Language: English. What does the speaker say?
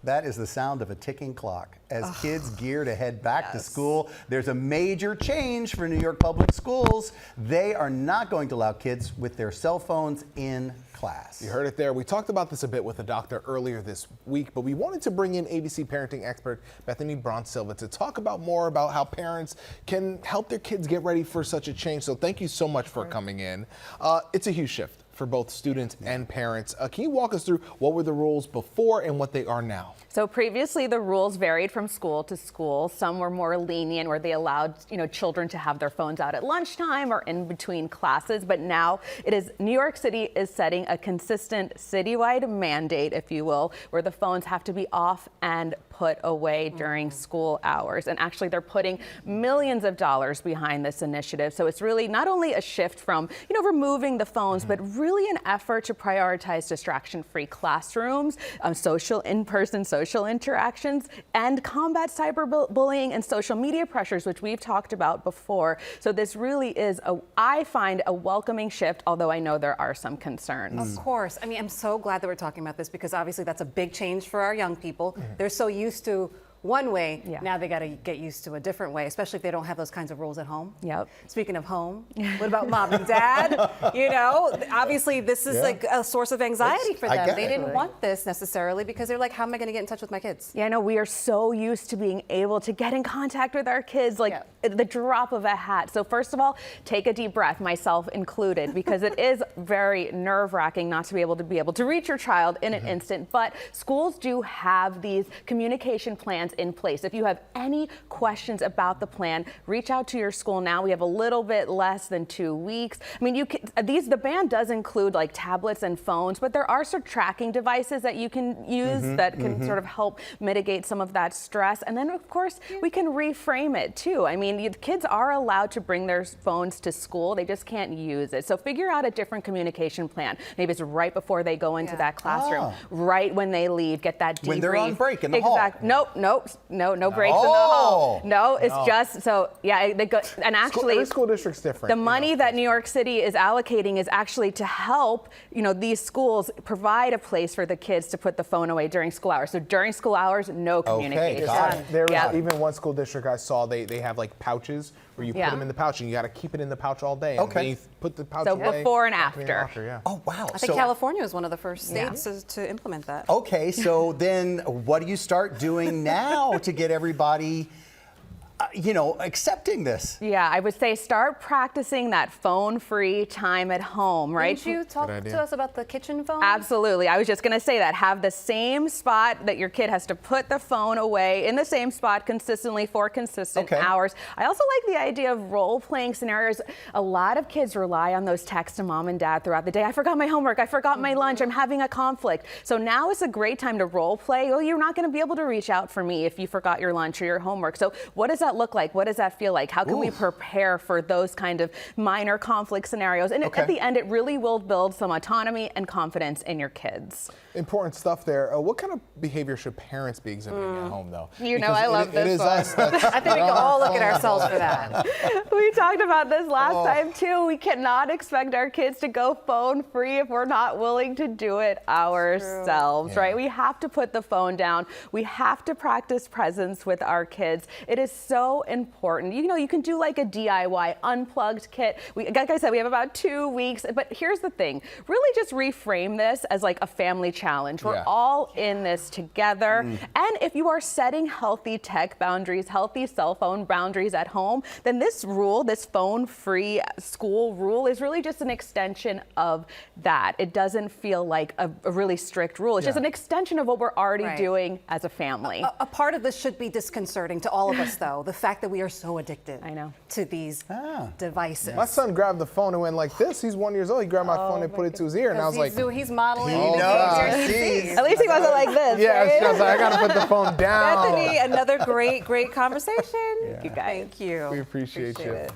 That is the sound of a ticking clock. As kids gear to head back to school, there's a major change for New York public schools. They are not going to allow kids with their cell phones in class. You heard it there. We talked about this a bit with a doctor earlier this week, but we wanted to bring in ABC parenting expert Bethany Braun-Silva to talk about more about how parents can help their kids get ready for such a change. So thank you so much for coming in. It's a huge shift for both students and parents. Can you walk us through what were the rules before and what they are now? So previously the rules varied from school to school. Some were more lenient where they allowed children to have their phones out at lunchtime or in between classes, but now New York City is setting a consistent citywide mandate, if you will, where the phones have to be off and put away during school hours. And actually they're putting millions of dollars behind this initiative. So it's really not only a shift from removing the phones, but really an effort to prioritize distraction-free classrooms, in-person social interactions, and combat cyberbullying and social media pressures, which we've talked about before. So this really is, I find, a welcoming shift, although I know there are some concerns. Of course. I mean, I'm so glad that we're talking about this because obviously that's a big change for our young people. They're so used to one way, now they got to get used to a different way, especially if they don't have those kinds of rules at home. Yep. Speaking of home, what about mom and dad? Obviously this is like a source of anxiety for them. They didn't want this necessarily because they're like, how am I going to get in touch with my kids? Yeah, I know we are so used to being able to get in contact with our kids like at the drop of a hat. So first of all, take a deep breath, myself included, because it is very nerve-wracking not to be able to reach your child in an instant. But schools do have these communication plans in place. If you have any questions about the plan, reach out to your school now. We have a little bit less than 2 weeks. I mean, the ban does include like tablets and phones, but there are some tracking devices that you can use that can sort of help mitigate some of that stress. And then of course, we can reframe it too. I mean, kids are allowed to bring their phones to school. They just can't use it. So figure out a different communication plan. Maybe it's right before they go into that classroom, right when they leave, get that debrief. When they're on break in the hall. No breaks in the hall. No, it's just, so yeah, they go, and actually every school district's different. The money that New York City is allocating is actually to help, these schools provide a place for the kids to put the phone away during school hours. So during school hours, no communication. There was even one school district I saw, they have like pouches where you put them in the pouch and you got to keep it in the pouch all day. And then you put the pouch away. So before and after. Oh, wow. I think California was one of the first states to implement that. Okay, so then what do you start doing now to get everybody accepting this? Yeah, I would say start practicing that phone-free time at home, right? Didn't you talk to us about the kitchen phone? Absolutely. I was just going to say that. Have the same spot that your kid has to put the phone away in the same spot consistently for consistent hours. I also like the idea of role-playing scenarios. A lot of kids rely on those texts to mom and dad throughout the day. I forgot my homework. I forgot my lunch. I'm having a conflict. So now is a great time to role-play. Oh, you're not going to be able to reach out for me if you forgot your lunch or your homework. So what does that look like? What does that feel like? How can we prepare for those kind of minor conflict scenarios? And at the end, it really will build some autonomy and confidence in your kids. Important stuff there. What kind of behavior should parents be exhibiting at home, though? I love this. It is us. I think we can all look at ourselves for that. We talked about this last time, too. We cannot expect our kids to go phone-free if we're not willing to do it ourselves, right? We have to put the phone down. We have to practice presence with our kids. It is so important. You can do like a DIY unplugged kit. Like I said, we have about 2 weeks, but here's the thing. Really just reframe this as like a family challenge. We're all in this together. And if you are setting healthy tech boundaries, healthy cell phone boundaries at home, then this rule, this phone-free school rule, is really just an extension of that. It doesn't feel like a really strict rule. It's just an extension of what we're already doing as a family. A part of this should be disconcerting to all of us, though. The fact that we are so addicted to these devices. My son grabbed the phone and went like this. He's 1 year old. He grabbed my phone and put it to his ear, and I was like, he's modeling. At least he wasn't like this. Yeah, right? I was like, I gotta put the phone down. Bethany, another great conversation. You guys. Thank you. We appreciate you. It.